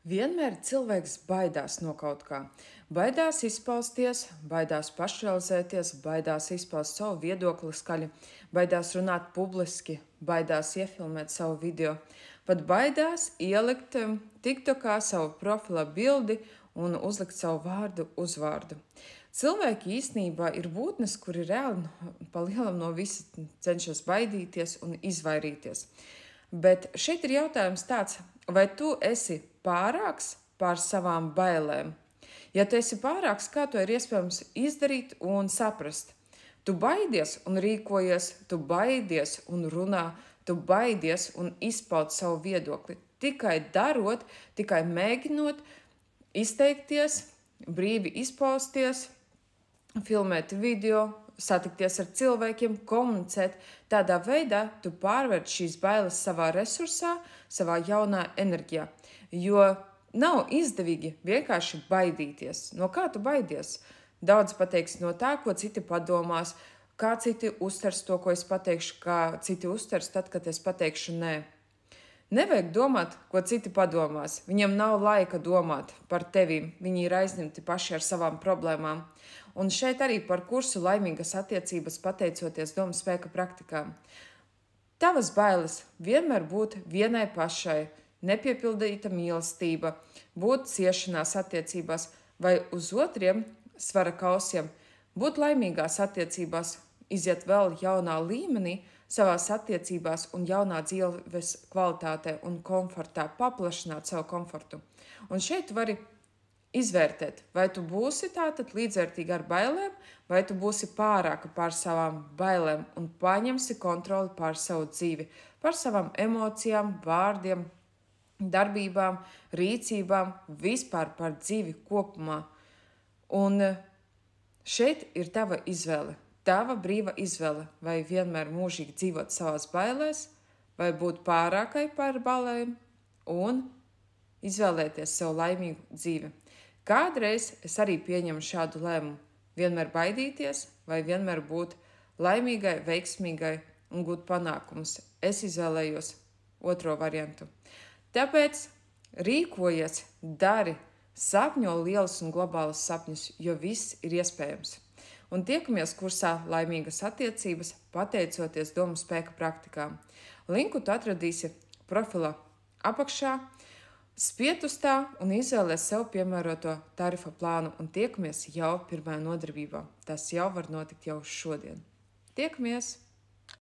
Vienmēr cilvēks baidās no kaut kā. Baidās izpausties, baidās pašrealizēties, baidās izpaust savu viedokli skaļi, baidās runāt publiski, baidās iefilmēt savu video, pat baidās ielikt TikTokā savu profila bildi un uzlikt savu vārdu uzvārdu. Cilvēki īstenībā ir būtnes, kuri reāli pa lielam no visa cenšas baidīties un izvairīties. Bet šeit ir jautājums tāds, vai tu esi pārāks pār savām bailēm? Ja tu esi pārāks, kā to ir iespējams izdarīt un saprast? Tu baidies un rīkojies, tu baidies un runā, tu baidies un izpaud savu viedokli. Tikai darot, tikai mēģinot izteikties, brīvi izpausties, filmēt video, satikties ar cilvēkiem, komunicēt. Tādā veidā tu pārvērti šīs bailes savā resursā, savā jaunā enerģijā. Jo nav izdevīgi vienkārši baidīties. No kā tu baidies? Daudz pateiks no tā, ko citi padomās, kā citi uztvers to, ko es pateikšu, kā citi uztvers tad, kad es pateikšu nē. Nevajag domāt, ko citi padomās. Viņiem nav laika domāt par tevi. Viņi ir aizņemti paši ar savām problēmām. Un šeit arī par kursu laimīgas attiecības pateicoties domu spēka praktikām. Tavas bailes vienmēr būt vienai pašai, nepiepildīta mīlestība, būt ciešanās attiecībās vai uz otriem svara kausiem, būt laimīgās attiecībās, iziet vēl jaunā līmenī, savās attiecībās un jaunā dzīves kvalitātē un komfortā, paplašināt savu komfortu. Un šeit vari izvērtēt, vai tu būsi tātad līdzvērtīgi ar bailēm, vai tu būsi pārāka pār savām bailēm un paņemsi kontroli pār savu dzīvi, pār savām emocijām, vārdiem, darbībām, rīcībām, vispār par dzīvi kopumā. Un šeit ir tava izvēle. Tava brīva izvēle, vai vienmēr mūžīgi dzīvot savās bailēs, vai būt pārākai par bailēm un izvēlēties sev laimīgu dzīvi. Kādreiz es arī pieņemu šādu lēmumu, vienmēr baidīties vai vienmēr būt laimīgai, veiksmīgai un gūt panākumus. Es izvēlējos otro variantu. Tāpēc rīkojies, dari, sapņo lielus un globālus sapņus, jo viss ir iespējams. Un tiekamies kursā Laimīgas attiecības, pateicoties domu spēka praktikām. Linku tu atradīsi profila apakšā, spied uz tā un izvēlies sev piemēroto tarifa plānu un tiekamies jau pirmajā nodarbībā. Tas jau var notikt jau šodien. Tiekamies!